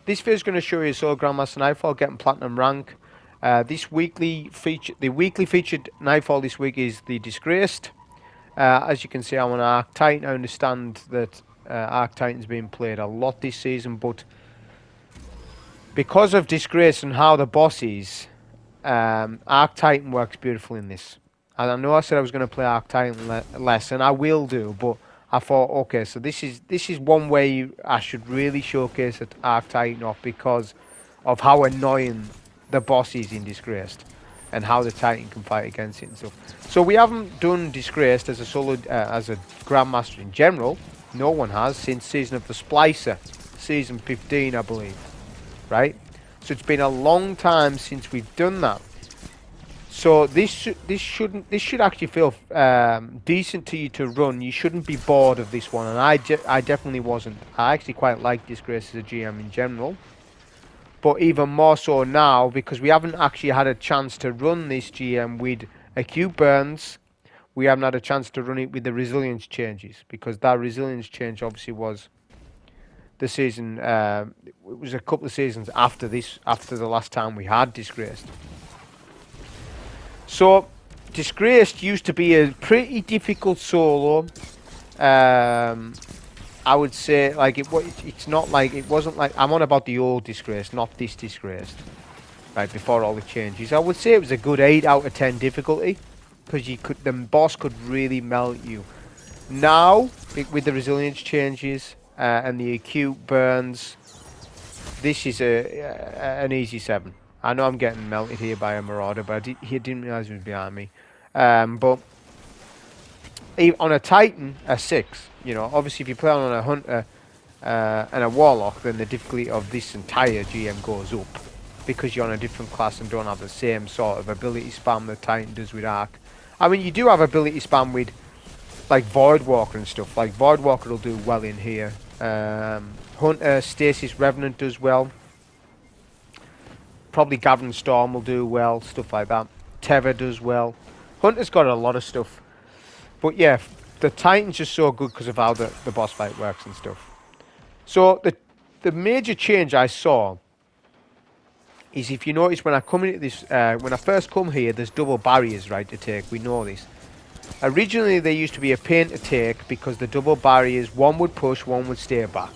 this video is going to show you Grandmaster Nightfall getting platinum rank. This weekly feature, the weekly featured Nightfall this week is the Disgraced. As you can see, I'm on Arc Titan. I understand that Arc Titan's been played a lot this season, but because of Disgrace and how the boss is, Arc Titan works beautiful in this. And I know I said I was going to play Arc Titan less, and I will do, but I thought, okay, so this is one way I should really showcase it Arc Titan off because of how annoying the boss is in Disgraced and how the Titan can fight against it and stuff. So we haven't done Disgraced as a solo, as a Grandmaster in general. No one has since Season of the Splicer, Season 15, I believe. Right? So it's been a long time since we've done that. So this should actually feel decent to you to run. You shouldn't be bored of this one, and I definitely wasn't. I actually quite like Disgrace as a GM in general, but even more so now because we haven't actually had a chance to run this GM with acute burns. We haven't had a chance to run it with the resilience changes because that resilience change obviously was the season. It was a couple of seasons after this, after the last time we had Disgraced. So, Disgraced used to be a pretty difficult solo. I would say, like it's not like it wasn't like I'm on about the old Disgraced, not this Disgraced. Right before all the changes, I would say it was a good 8 out of 10 difficulty because the boss could really melt you. Now, with the resilience changes and the acute burns, this is an easy 7. I know I'm getting melted here by a Marauder, but he didn't realise he was behind me. But on a Titan, a 6. You know, obviously if you play on a Hunter and a Warlock, then the difficulty of this entire GM goes up because you're on a different class and don't have the same sort of ability spam that Titan does with Arc. I mean, you do have ability spam with like Voidwalker and stuff. Like Voidwalker will do well in here. Hunter Stasis Revenant does well. Probably Gavin Storm will do well, stuff like that. Tether does well. Hunter's got a lot of stuff. But yeah, the Titan's just so good because of how the boss fight works and stuff. So the major change I saw is, if you notice, when I come into this, when I first come here, there's double barriers, right, to take. We know this. Originally, they used to be a pain to take because the double barriers, one would push, one would stay back.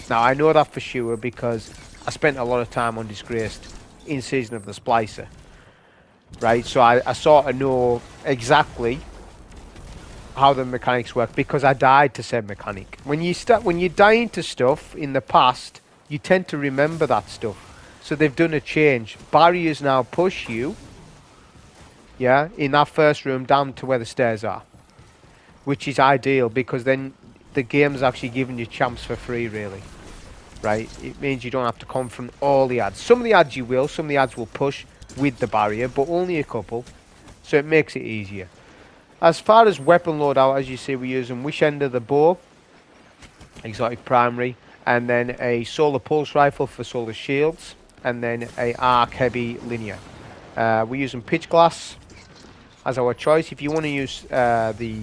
Now, I know that for sure because I spent a lot of time on Disgraced in Season of the Splicer, right? So I sort of know exactly how the mechanics work because I died to said mechanic. When you die into stuff in the past, you tend to remember that stuff. So they've done a change. Barriers now push you, yeah, in that first room down to where the stairs are, which is ideal because then the game's actually giving you champs for free, really. Right, it means you don't have to confront all the ads. Some of the ads you will, some of the ads will push with the barrier, but only a couple, so it makes it easier. As far as weapon loadout, as you see, we're using Wish End of the Bow, exotic primary, and then a solar pulse rifle for solar shields, and then a arc heavy linear. We're using Pitchglass as our choice. If you want to use the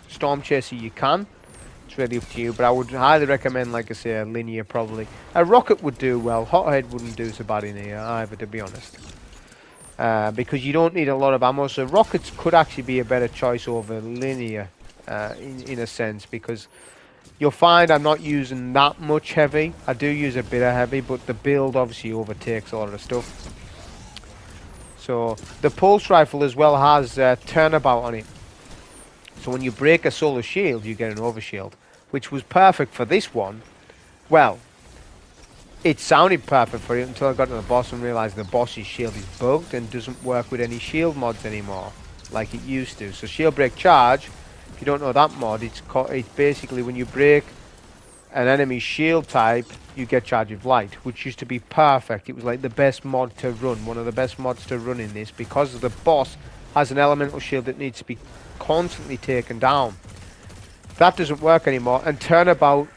Storm Chaser, you can. Really up to you, but I would highly recommend, like I say, a linear probably. A rocket would do well. Hothead wouldn't do so bad in here either, to be honest, because you don't need a lot of ammo. So rockets could actually be a better choice over linear in a sense, because you'll find I'm not using that much heavy. I do use a bit of heavy, but the build obviously overtakes a lot of stuff. So the pulse rifle as well has turnabout on it. So when you break a solar shield, you get an overshield, which was perfect for this one. Well, it sounded perfect for it until I got to the boss and realised the boss's shield is bugged and doesn't work with any shield mods anymore, like it used to. So shield break charge, if you don't know that mod, it's basically when you break an enemy's shield type, you get charge of light, which used to be perfect. It was like the best mod to run, one of the best mods to run in this, because the boss has an elemental shield that needs to be constantly taken down. That doesn't work anymore, and turnabout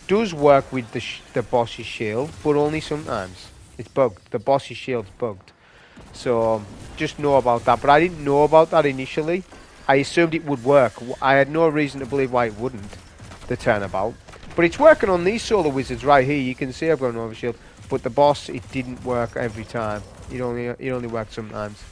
does work with the boss's shield, but only sometimes. It's bugged. The boss's shield's bugged. So just know about that. But I didn't know about that initially. I assumed it would work. I had no reason to believe why it wouldn't, the turnabout. But it's working on these solar wizards right here. You can see I've got an overshield, but the boss, it didn't work every time. It only worked sometimes.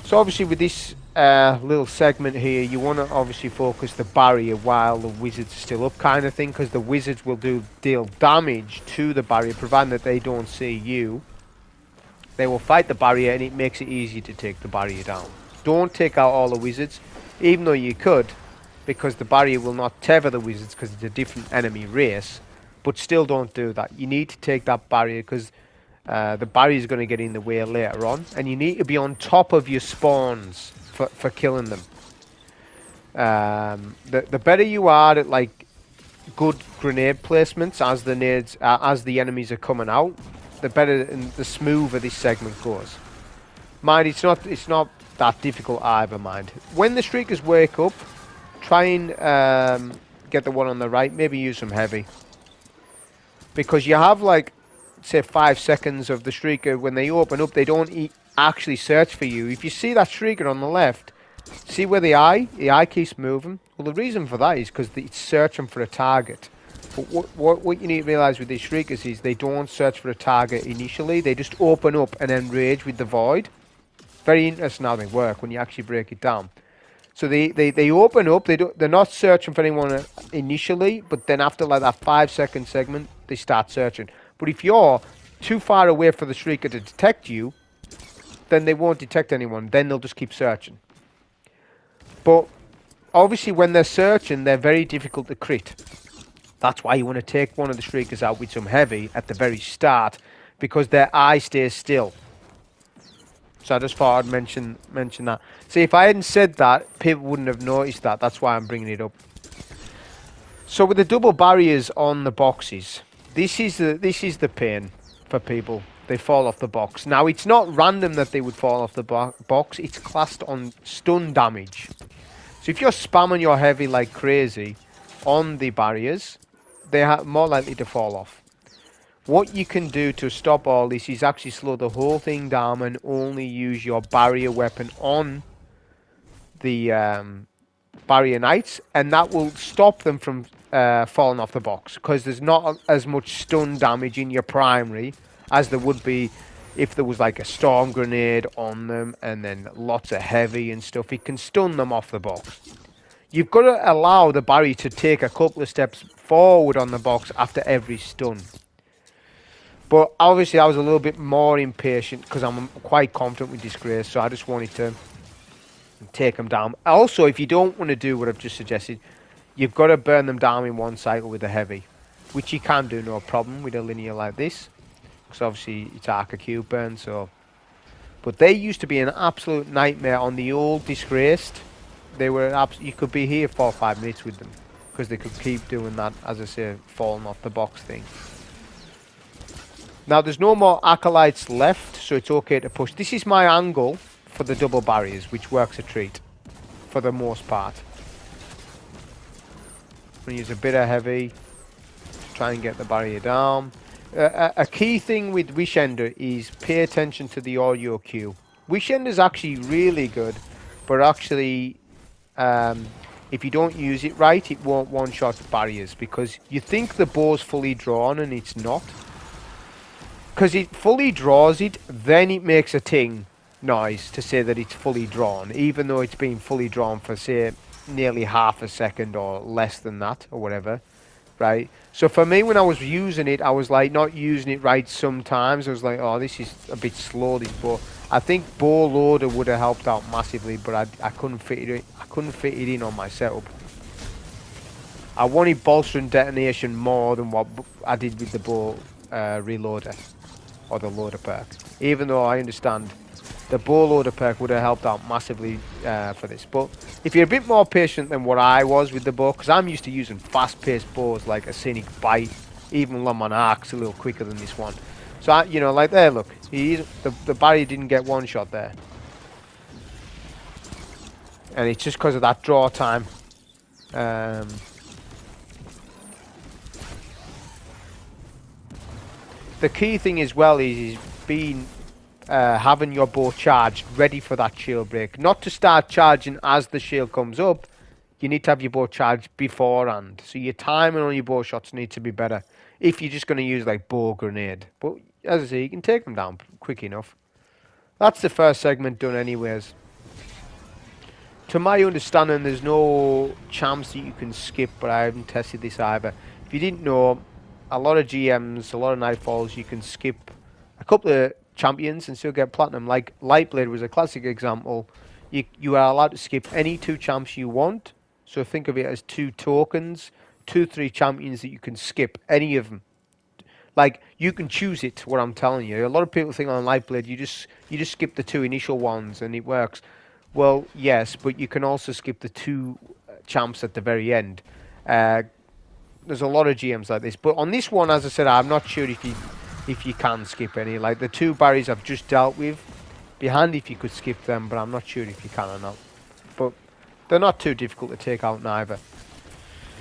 So obviously with this little segment here, you want to obviously focus the barrier while the wizards are still up, kind of thing, because the wizards will deal damage to the barrier, providing that they don't see you. They will fight the barrier, and it makes it easy to take the barrier down. Don't take out all the wizards, even though you could, because the barrier will not tether the wizards because it's a different enemy race. But still don't do that. You need to take that barrier because the barrier is going to get in the way later on, and you need to be on top of your spawns for killing them. The better you are at like good grenade placements as the enemies are coming out, the better and the smoother this segment goes. Mind, it's not that difficult either. Mind, when the streakers wake up, try and get the one on the right. Maybe use some heavy, because you have like, say, 5 seconds of the streaker. When they open up, they don't actually search for you. If you see that streaker on the left, see where the eye keeps moving. Well, the reason for that is because it's searching for a target. But what you need to realize with these streakers is they don't search for a target initially. They just open up and then rage with the void. Very interesting how they work when you actually break it down. So they open up. They're not searching for anyone initially, but then after like that 5-second segment, they start searching. But if you're too far away for the streaker to detect you, then they won't detect anyone. Then they'll just keep searching. But obviously when they're searching, they're very difficult to crit. That's why you want to take one of the streakers out with some heavy at the very start, because their eye stays still. So I just thought I'd mention that. See, if I hadn't said that, people wouldn't have noticed that. That's why I'm bringing it up. So with the double barriers on the boxes, this is the pain for people. They fall off the box. Now, it's not random that they would fall off the box. It's classed on stun damage. So if you're spamming your heavy like crazy on the barriers, they are more likely to fall off. What you can do to stop all this is actually slow the whole thing down and only use your barrier weapon on the barrier knights, and that will stop them from falling off the box, because there's not as much stun damage in your primary as there would be if there was like a storm grenade on them and then lots of heavy and stuff. It can stun them off the box. You've got to allow the barrier to take a couple of steps forward on the box after every stun. But obviously I was a little bit more impatient because I'm quite confident with Disgraced, so I just wanted to take them down. Also, if you don't want to do what I've just suggested, you've got to burn them down in one cycle with a heavy, which you can do no problem with a linear like this, because obviously it's Arca Cube burn. So, but they used to be an absolute nightmare on the old Disgraced. They were you could be here 4 or 5 minutes with them, because they could keep doing that, as I say, falling off the box thing. Now there's no more acolytes left, so it's okay to push. This is my angle for the double barriers, which works a treat for the most part. I'm going to use a bit of heavy to try and get the barrier down. A key thing with Wishender is pay attention to the audio cue. Wishender is actually really good, but actually if you don't use it right, it won't one-shot barriers, because you think the bow's fully drawn and it's not. Because it fully draws it, then it makes a ting noise to say that it's fully drawn, even though it's been fully drawn for, say, nearly half a second or less than that, or whatever, right? So for me, when I was using it, I was like not using it right sometimes. I was like, oh, this is a bit slow, this bow. I think bow loader would have helped out massively, but I couldn't fit it. I couldn't fit it in on my setup. I wanted bolster and detonation more than what I did with the bow reloader, or the loader perk. Even though I understand the bow loader perk would have helped out massively for this. But if you're a bit more patient than what I was with the bow, because I'm used to using fast-paced bows like a Scenic Bite, even Lemon Arc's a little quicker than this one. So, you know, like there, look, the barrier didn't get one shot there. And it's just because of that draw time. The key thing as well is being having your bow charged, ready for that shield break. Not to start charging as the shield comes up. you need to have your bow charged beforehand. So your timing on your bow shots need to be better if you're just going to use like bow grenade. But as I say, you can take them down quick enough. That's the first segment done anyways. To my understanding, there's no champs that you can skip, but I haven't tested this either. If you didn't know, a lot of GMs, a lot of Nightfalls, you can skip a couple of champions and still get platinum. Like Lightblade was a classic example. You are allowed to skip any 2 champs you want. So think of it as 2 tokens, 2-3 champions that you can skip, any of them. Like, you can choose it, what I'm telling you. A lot of people think on Lightblade, you just skip the 2 initial ones and it works. Well, yes, but you can also skip the 2 champs at the very end. There's a lot of GMs like this. But on this one, as I said, I'm not sure if you can skip any. Like, the 2 barriers I've just dealt with, be handy if you could skip them, but I'm not sure if you can or not. But they're not too difficult to take out neither.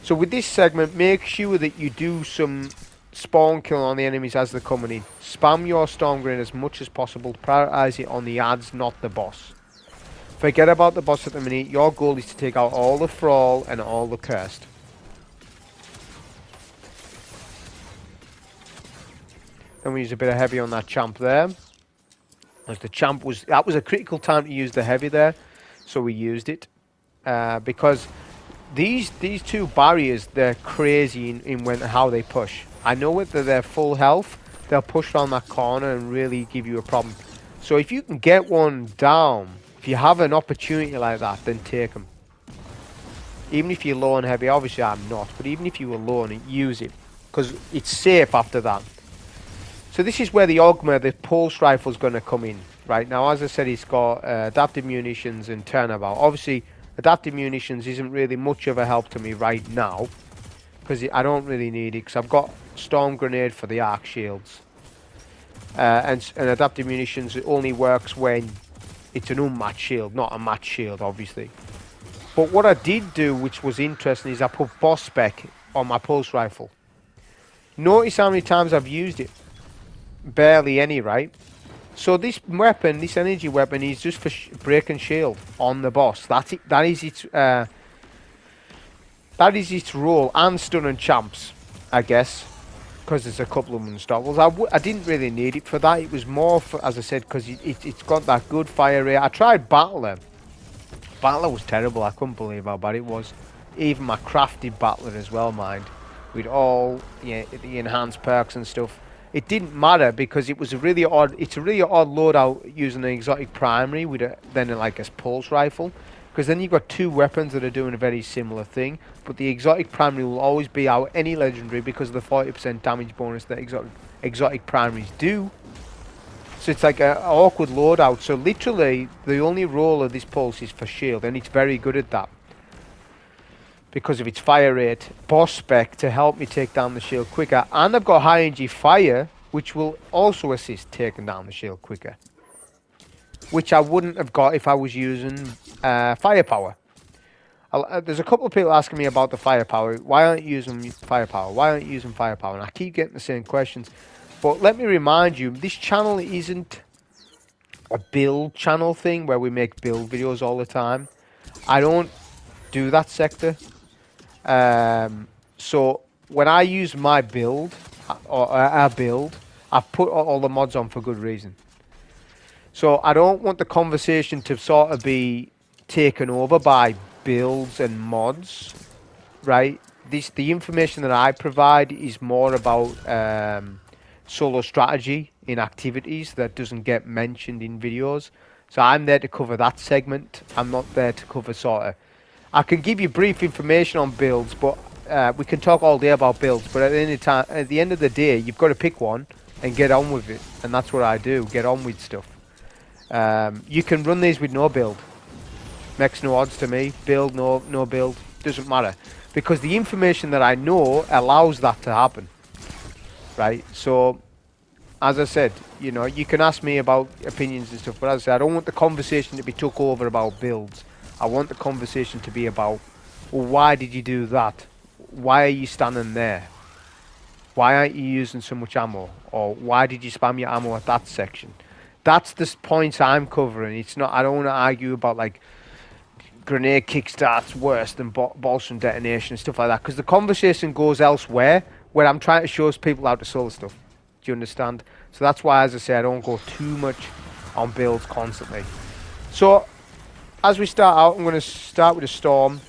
So with this segment, make sure that you do some spawn killing on the enemies as they're coming in. Spam your storm grenade as much as possible. Prioritize it on the ads, not the boss. Forget about the boss at the minute. Your goal is to take out all the Thrall and all the Cursed. Then we use a bit of heavy on that champ there. As the champ that was a critical time to use the heavy there, so we used it. Because these 2 barriers, they're crazy in how they push. I know it that they're full health, they'll push around that corner and really give you a problem. So if you can get one down, if you have an opportunity like that, then take them. Even if you're low on heavy, obviously I'm not, but even if you were low on it, use it. Because it's safe after that. So this is where the Ogma, the pulse rifle, is going to come in. Right now, as I said, it's got adaptive munitions and turnabout. Obviously, adaptive munitions isn't really much of a help to me right now. Because I don't really need it, because I've got storm grenade for the arc shields. And adaptive munitions only works when it's an unmatched shield, not a matched shield, obviously. But what I did do, which was interesting, is I put boss spec on my pulse rifle. Notice how many times I've used it. Barely any, right? So this weapon, this energy weapon, is just for break and shield on the boss. That's it. That is its role, and stun and champs, I guess, because there's a couple of unstoppables. I didn't really need it for that. It was more for, as I said, because it's got that good fire rate. I tried Battler. Battler was terrible. I couldn't believe how bad it was. Even my crafted Battler as well, mind, with all the enhanced perks and stuff. It didn't matter because it was a really odd. It's a really odd loadout using an exotic primary with then like a pulse rifle, because then you've got 2 weapons that are doing a very similar thing. But the exotic primary will always be out any legendary because of the 40% damage bonus that exotic primaries do. So it's like an awkward loadout. So literally, the only role of this pulse is for shield, and it's very good at that. Because of its fire rate, boss spec to help me take down the shield quicker. And I've got high energy fire, which will also assist taking down the shield quicker. Which I wouldn't have got if I was using firepower. There's a couple of people asking me about the firepower. Why aren't you using firepower? Why aren't you using firepower? And I keep getting the same questions. But let me remind you, this channel isn't a build channel thing where we make build videos all the time. I don't do that sector. So when I use my build, or our build, I've put all the mods on for good reason. So I don't want the conversation to sort of be taken over by builds and mods, right? The information that I provide is more about solo strategy in activities that doesn't get mentioned in videos. So I'm there to cover that segment. I'm not there to cover sort of. I can give you brief information on builds, but we can talk all day about builds. But at the end of the day, you've got to pick one and get on with it, and that's what I do. Get on with stuff. You can run these with no build. Makes no odds to me. Build, no build, doesn't matter, because the information that I know allows that to happen. Right. So, as I said, you know, you can ask me about opinions and stuff, but as I said, I don't want the conversation to be took over about builds. I want the conversation to be about, well, why did you do that? Why are you standing there? Why aren't you using so much ammo? Or why did you spam your ammo at that section? That's the points I'm covering. It's not. I don't want to argue about like grenade kickstart's worse than balls from detonation and stuff like that, because the conversation goes elsewhere where I'm trying to show people how to solo stuff. Do you understand? So that's why, as I say, I don't go too much on builds constantly. So as we start out, I'm going to start with a storm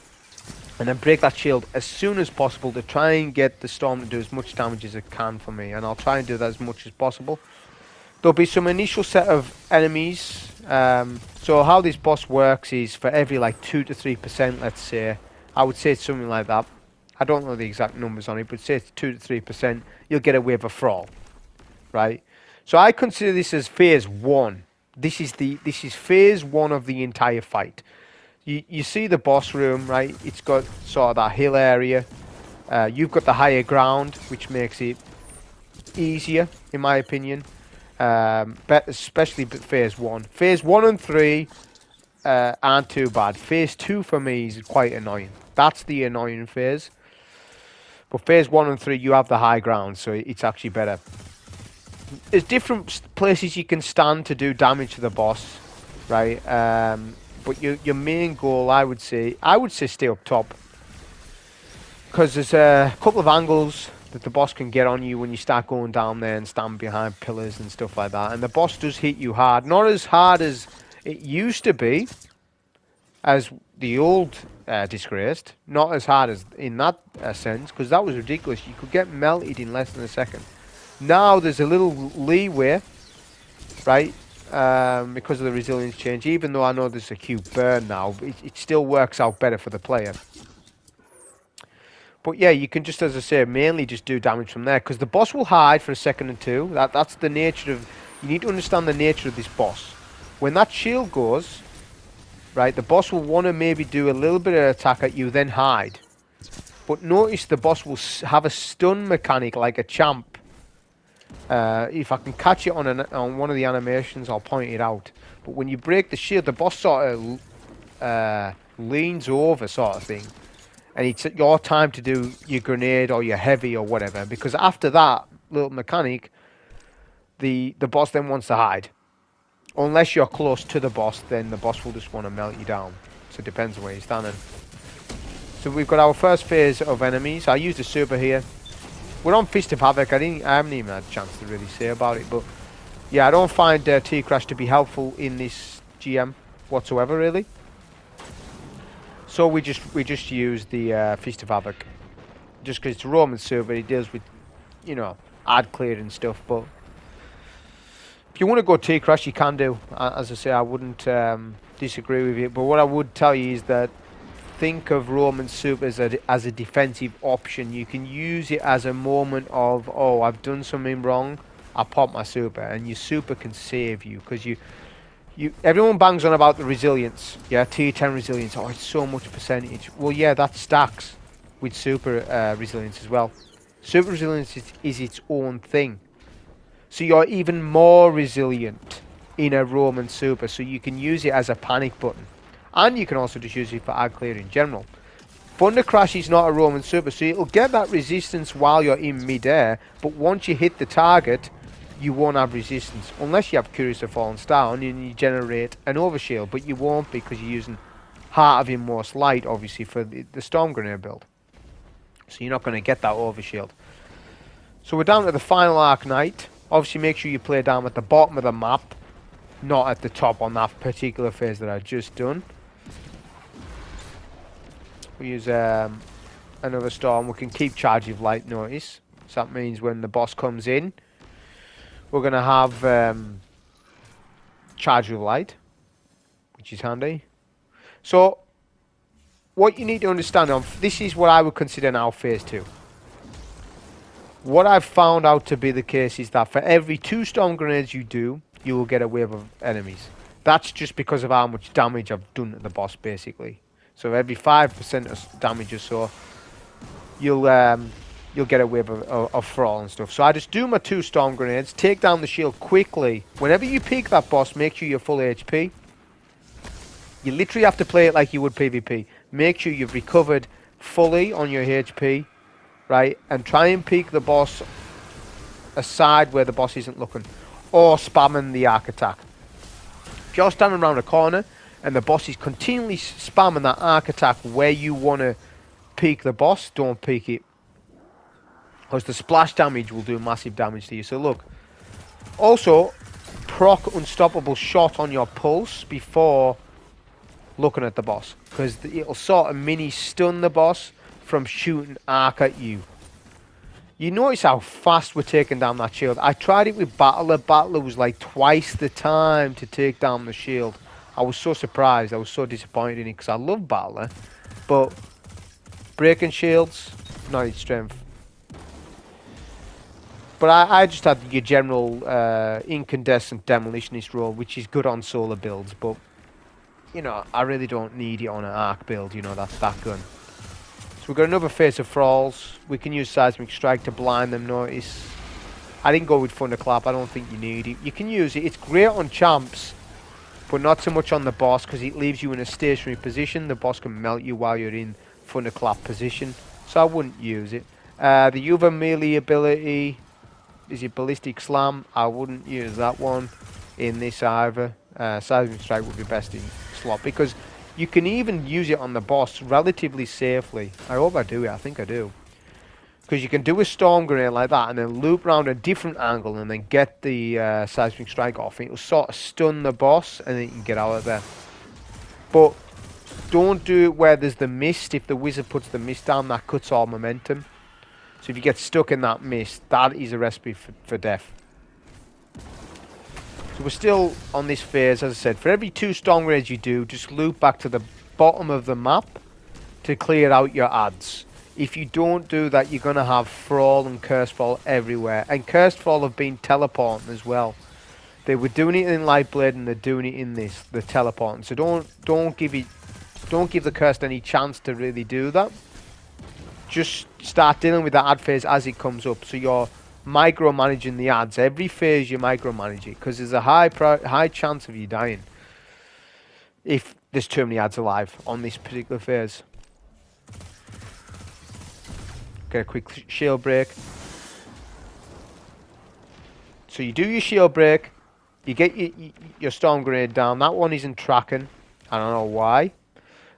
and then break that shield as soon as possible to try and get the storm to do as much damage as it can for me, and I'll try and do that as much as possible. There'll be some initial set of enemies. So how this boss works is for every like 2 to 3%, let's say, I would say it's something like that. I don't know the exact numbers on it, but say it's 2 to 3%, you'll get a wave of Thrall, right? So I consider this as phase 1. This is phase 1 of the entire fight. You see the boss room, right? It's got sort of that hill area. You've got the higher ground, which makes it easier, in my opinion. But especially phase 1. Phase 1 and 3 aren't too bad. Phase 2 for me is quite annoying. That's the annoying phase. But phase 1 and 3, you have the high ground, so it's actually better. There's different places you can stand to do damage to the boss, right? But your main goal, I would say stay up top. Because there's a couple of angles that the boss can get on you when you start going down there and stand behind pillars and stuff like that. And the boss does hit you hard. Not as hard as it used to be, as the old Disgraced. Not as hard as in that sense, because that was ridiculous. You could get melted in less than a second. Now there's a little leeway, right? Because of the resilience change. Even though I know there's a cube burn now, it still works out better for the player. But yeah, you can just, as I say, mainly just do damage from there, because the boss will hide for a second or two. That's the nature of... You need to understand the nature of this boss. When that shield goes, right, the boss will want to maybe do a little bit of attack at you, then hide. But notice the boss will have a stun mechanic like a champ. If I can catch it on one of the animations, I'll point it out. But when you break the shield, the boss sort of leans over, sort of thing. And it's your time to do your grenade or your heavy or whatever. Because after that little mechanic, the boss then wants to hide. Unless you're close to the boss, then the boss will just want to melt you down. So it depends on where you're standing. So we've got our first phase of enemies. I used a super here. We're on Fist of Havoc. I haven't even had a chance to really say about it. But yeah, I don't find T-Crash to be helpful in this GM whatsoever, really. So we just use the Fist of Havoc, just because it's a Roman server. It deals with, you know, ad clear and stuff. But if you want to go T-Crash, you can do. As I say, I wouldn't disagree with you. But what I would tell you is that think of Roman super as a defensive option. You can use it as a moment of, oh, I've done something wrong. I pop my super, and your super can save you, because everyone bangs on about the resilience. Yeah, T10 resilience. Oh, it's so much percentage. Well, yeah, that stacks with super resilience as well. Super resilience is its own thing. So you're even more resilient in a Roman super. So you can use it as a panic button. And you can also just use it for ad clear in general. Thunder Crash is not a Roman super, so it'll get that resistance while you're in mid-air. But once you hit the target, you won't have resistance, unless you have Curious of Fallen Star and you generate an overshield, but you won't, because you're using Heart of Inmost Light, obviously, for the Storm Grenade build. So you're not going to get that overshield. So we're down to the final Arc Knight. Obviously, make sure you play down at the bottom of the map, not at the top on that particular phase that I've just done. We use another Storm. We can keep Charge of Light, notice. So that means when the boss comes in, we're going to have Charge of Light, which is handy. So, what you need to understand, this is what I would consider now phase 2. What I've found out to be the case is that for every 2 Storm Grenades you do, you will get a wave of enemies. That's just because of how much damage I've done to the boss, basically. So every 5% of damage or so, you'll get a wave of Thrall and stuff. So I just do my 2 Storm Grenades, take down the shield quickly. Whenever you pick that boss, make sure you're full HP. You literally have to play it like you would PvP. Make sure you've recovered fully on your HP, right? And try and peek the boss aside where the boss isn't looking. Or spamming the arc attack. If you're standing around a corner, and the boss is continually spamming that arc attack where you want to peek the boss, don't peek it. Because the splash damage will do massive damage to you. So look. Also, proc unstoppable shot on your pulse before looking at the boss. Because it'll sort of mini stun the boss from shooting arc at you. You notice how fast we're taking down that shield. I tried it with Battler. Battler was like twice the time to take down the shield. I was so surprised. I was so disappointed in it because I love Battler. But breaking shields, not its strength. But I just had your general incandescent demolitionist roll, which is good on solar builds. But, you know, I really don't need it on an arc build, you know, that's that gun. So we've got another phase of thralls. We can use Seismic Strike to blind them, notice. I didn't go with Thunderclap, I don't think you need it. You can use it, it's great on champs, but not so much on the boss, because it leaves you in a stationary position. The boss can melt you while you're in Thunderclap position, so I wouldn't use it. The other melee ability, is it Ballistic Slam? I wouldn't use that one in this either. Seismic Strike would be best in slot, because you can even use it on the boss relatively safely. I hope I do it. I think I do. Because you can do a storm grenade like that and then loop around a different angle and then get the Seismic Strike off. It will sort of stun the boss and then you can get out of there. But don't do it where there's the mist. If the wizard puts the mist down, that cuts all momentum. So if you get stuck in that mist, that is a recipe for death. So we're still on this phase, as I said. For every 2 storm grenades you do, just loop back to the bottom of the map to clear out your adds. If you don't do that, you're going to have Thrall and Cursefall everywhere. And Cursefall have been teleporting as well. They were doing it in Lightblade and they're doing it in this, the teleporting. So don't give the Cursed any chance to really do that. Just start dealing with the ad phase as it comes up. So you're micromanaging the ads. Every phase you micromanage it, because there's a high chance of you dying if there's too many ads alive on this particular phase. Get a quick shield break. So you do your shield break, you get your storm grenade down. That one isn't tracking. I don't know why.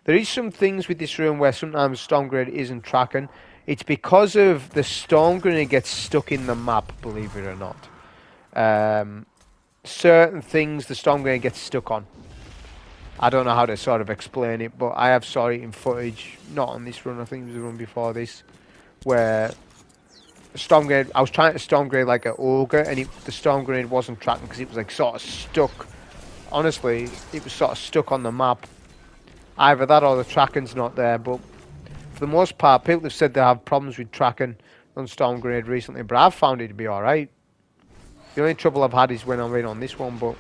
There is some things with this room where sometimes storm grenade isn't tracking. It's because of the storm grenade gets stuck in the map, believe it or not. Certain things the storm grenade gets stuck on. I don't know how to sort of explain it, but I have saw it in footage, not on this run, I think it was the run before this, where the storm grenade, I was trying to storm grenade like an ogre, and the storm grenade wasn't tracking because it was like sort of stuck. Honestly, it was sort of stuck on the map. Either that or the tracking's not there, but for the most part, people have said they have problems with tracking on Storm Grenade recently, but I've found it to be alright. The only trouble I've had is when I ran on this one, but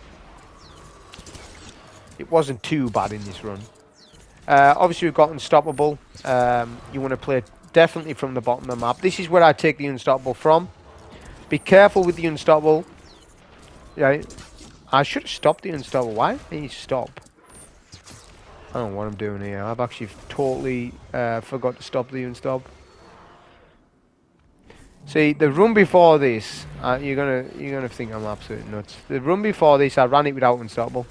it wasn't too bad in this run. Obviously, we've got Unstoppable. You want to play definitely from the bottom of the map. This is where I take the Unstoppable from. Be careful with the Unstoppable. Yeah, I should have stopped the Unstoppable. Why didn't you stop? I don't know what I'm doing here. I've actually totally forgot to stop the unstop. See, the run before this, you're gonna think I'm absolutely nuts. The run before this, I ran it without unstoppable,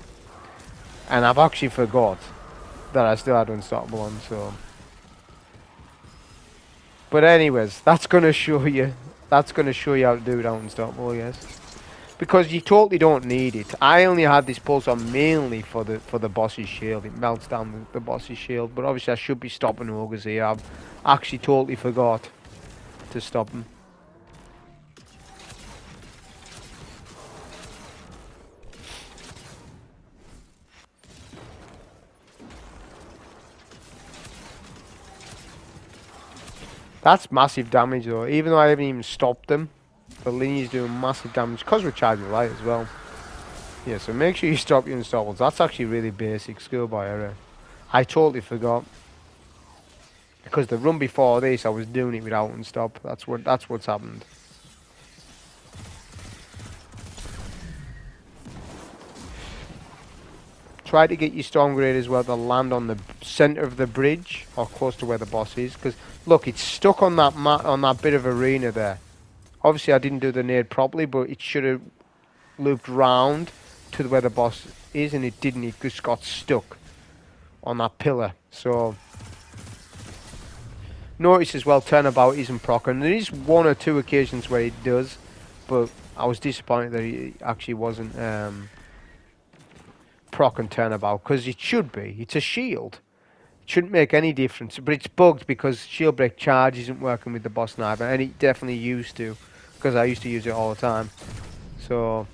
and I've actually forgot that I still had unstoppable on. So, but anyways, that's gonna show you. That's gonna show you how to do it without unstoppable. Yes. Because you totally don't need it. I only had this pulse on mainly for the boss's shield. It melts down the boss's shield. But obviously I should be stopping ogres here. I've actually totally forgot to stop them. That's massive damage though. Even though I haven't even stopped them, the lineage doing massive damage because we're charging light as well. Yeah, so make sure you stop your unstoppables. That's actually really basic schoolboy error. I totally forgot. Because the run before this I was doing it without unstop. That's what's happened. Try to get your storm grenade as well to land on the center of the bridge or close to where the boss is. Because look, it's stuck on that bit of arena there. Obviously, I didn't do the nade properly, but it should have looped round to where the boss is, and it didn't. It just got stuck. on that pillar. So notice as well, turnabout isn't proc, and there is one or two occasions where it does, but I was disappointed that it actually wasn't proc and turnabout, because it should be. It's a shield. It shouldn't make any difference, but it's bugged because shield break charge isn't working with the boss sniper, and it definitely used to, because I used to use it all the time. So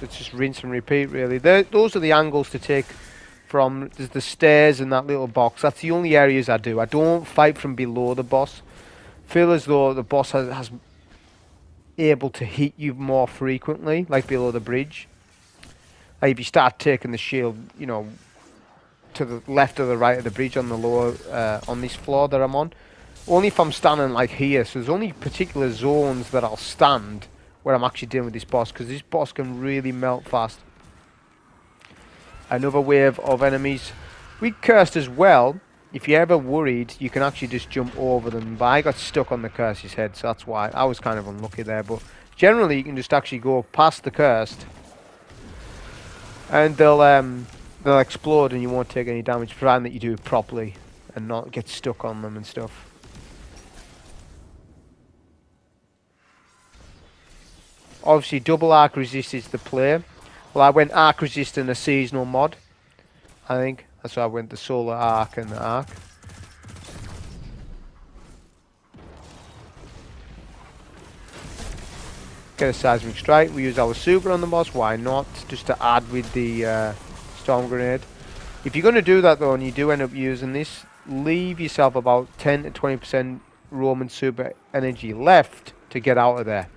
it's just rinse and repeat, really. Those are the angles to take from the stairs and that little box. That's the only areas I do. I don't fight from below the boss. Feel as though the boss has able to hit you more frequently, like below the bridge. Like if you start taking the shield, you know, to the left or the right of the bridge on the lower, on this floor that I'm on. Only if I'm standing like here. So there's only particular zones that I'll stand where I'm actually dealing with this boss, because this boss can really melt fast. Another wave of enemies. We cursed as well. If you're ever worried, you can actually just jump over them. But I got stuck on the curse's head, so that's why I was kind of unlucky there. But generally, you can just actually go past the cursed, and they'll explode, and you won't take any damage, providing that you do it properly and not get stuck on them and stuff. Obviously, double arc resist is the play. Well, I went arc resist in a seasonal mod, I think. That's why I went the solar arc and the arc. Get a Seismic Strike. We use our super on the boss. Why not? Just to add with the Storm Grenade. If you're going to do that though, and you do end up using this, leave yourself about 10 to 20% Roman super energy left to get out of there.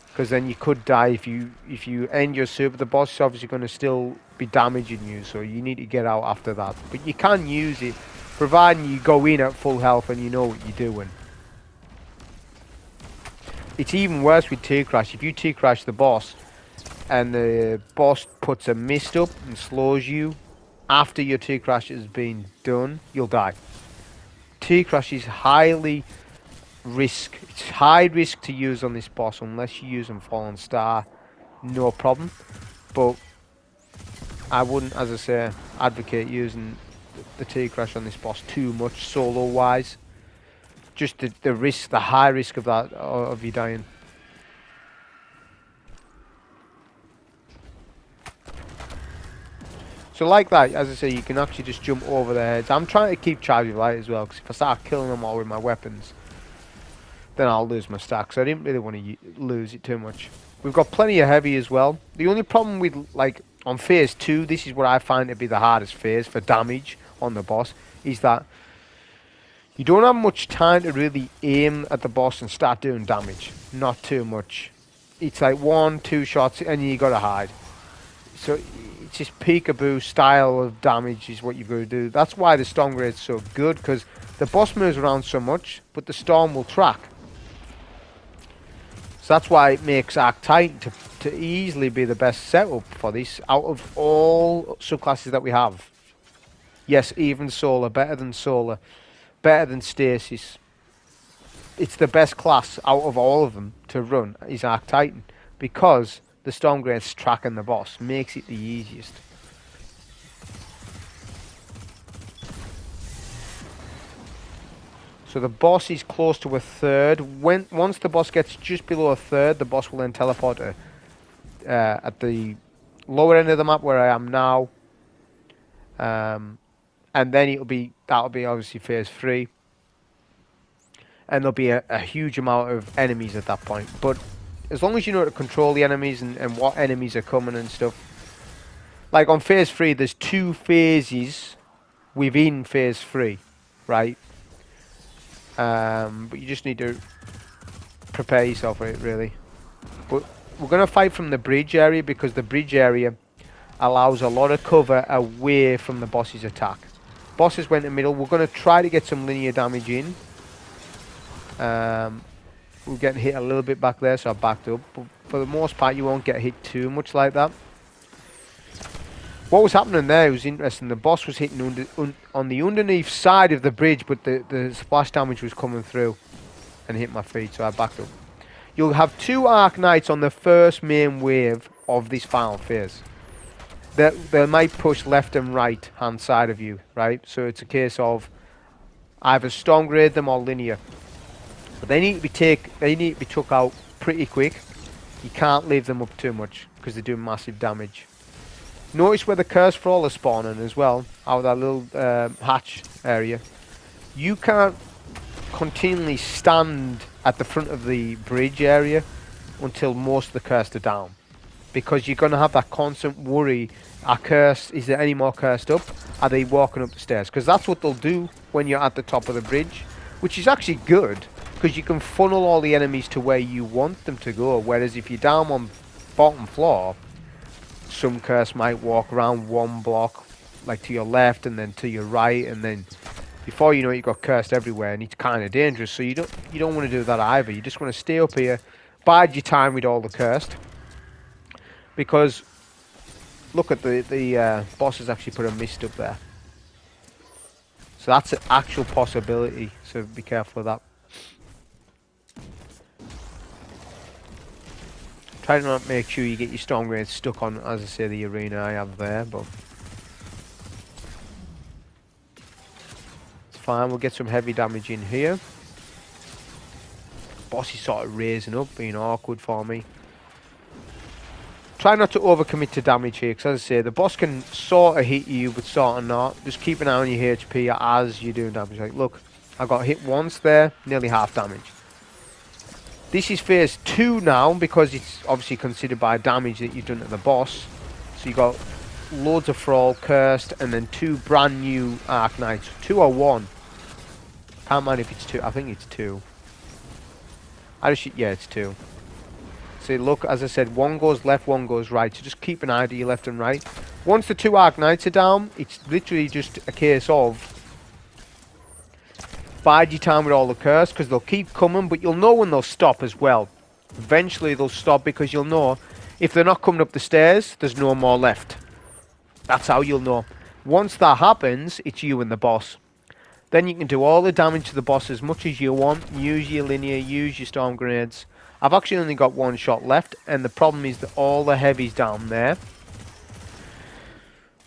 Because then you could die if you end your super. The boss is obviously going to still be damaging you, so you need to get out after that. But you can use it, providing you go in at full health and you know what you're doing. It's even worse with T-Crash. If you T-Crash the boss, and the boss puts a mist up and slows you, after your T-Crash has been done, you'll die. T-Crash is highly risk. It's high risk to use on this boss unless you use on Fallen Star, no problem. But I wouldn't, as I say, advocate using the T-Crash on this boss too much solo wise. Just the risk, the high risk of that, of you dying. So like that, as I say, you can actually just jump over their heads. I'm trying to keep charge of light as well, because if I start killing them all with my weapons, then I'll lose my stack. So I didn't really want to lose it too much. We've got plenty of heavy as well. The only problem with, like, on phase 2, this is what I find to be the hardest phase for damage on the boss, is that you don't have much time to really aim at the boss and start doing damage. Not too much. It's like 1-2 shots and you gotta hide. So it's just peekaboo style of damage is what you've got to do. That's why the Storm Grade's so good, because the boss moves around so much, but the Storm will track. So that's why it makes Arc Titan to easily be the best setup for this out of all subclasses that we have. Yes, even Solar, better than Solar, better than Stasis. It's the best class out of all of them to run is Arc Titan, because the Storm Grade's tracking the boss makes it the easiest. So the boss is close to a third. Once the boss gets just below a third, the boss will then teleport to, at the lower end of the map where I am now. And then that'll be obviously phase 3. And there'll be a huge amount of enemies at that point. But as long as you know how to control the enemies and what enemies are coming and stuff. Like on phase 3, there's 2 phases within phase 3, right? But you just need to prepare yourself for it, really. But we're going to fight from the bridge area, because the bridge area allows a lot of cover away from the boss's attack. Bosses went in the middle. We're going to try to get some linear damage in. We're getting hit a little bit back there, so I backed up. But for the most part, you won't get hit too much like that. What was happening there was interesting. The boss was hitting on the underneath side of the bridge, but the splash damage was coming through and hit my feet, so I backed up. You'll have 2 Arc Knights on the first main wave of this final phase. They might push left and right hand side of you, right? So it's a case of either storm grade them or linear. But they need to be took out pretty quick. You can't leave them up too much because they do massive damage. Notice where the curse thrall is spawning as well, out of that little hatch area. You can't continually stand at the front of the bridge area until most of the cursed are down, because you're going to have that constant worry. Is there any more cursed up? Are they walking up the stairs? Because that's what they'll do when you're at the top of the bridge, which is actually good because you can funnel all the enemies to where you want them to go. Whereas if you're down on bottom floor, some curse might walk around one block, like to your left and then to your right, and then before you know it, you've got cursed everywhere, and it's kind of dangerous. So you don't want to do that either. You just want to stay up here, bide your time with all the cursed, because look at the boss has actually put a mist up there. So that's an actual possibility. So be careful of that. Try to not make sure you get your storm grenades stuck on, as I say, the arena I have there, but it's fine. We'll get some heavy damage in here. Boss is sort of raising up, being awkward for me. Try not to overcommit to damage here, because as I say, the boss can sort of hit you, but sort of not. Just keep an eye on your HP as you're doing damage. Like, look, I got hit once there, nearly half damage. This is phase 2 now, because it's obviously considered by damage that you've done to the boss. So you got loads of Thrall, Cursed, and then 2 brand new Arc Knights. 2 or 1. Can't mind if it's 2. I think it's 2. Yeah, it's 2. So look, as I said, 1 goes left, 1 goes right. So just keep an eye to your left and right. Once the 2 Arc Knights are down, it's literally just a case of bide your time with all the curse, because they'll keep coming, but you'll know when they'll stop as well. Eventually they'll stop, because you'll know if they're not coming up the stairs, there's no more left. That's how you'll know. Once that happens, it's you and the boss. Then you can do all the damage to the boss as much as you want. Use your linear, use your storm grenades. I've actually only got 1 shot left, and the problem is that all the heavy's down there.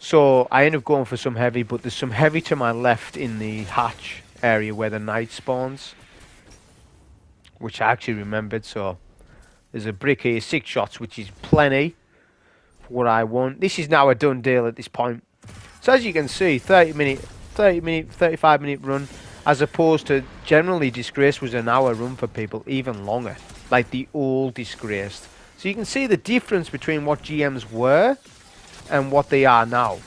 So I end up going for some heavy, but there's some heavy to my left in the hatch area where the knight spawns, which I actually remembered. So there's a brick here, 6 shots, which is plenty for what I want. This is now a done deal at this point. So as you can see, 35 minute run, as opposed to generally Disgraced was an hour run for people, even longer, like the old Disgraced. So you can see the difference between what GMs were and what they are now.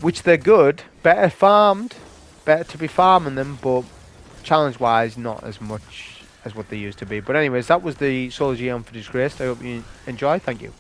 Which they're good, better farmed, better to be farming them, but challenge wise not as much as what they used to be. But anyways, that was the solo GM for Disgraced. I hope you enjoyed. Thank you.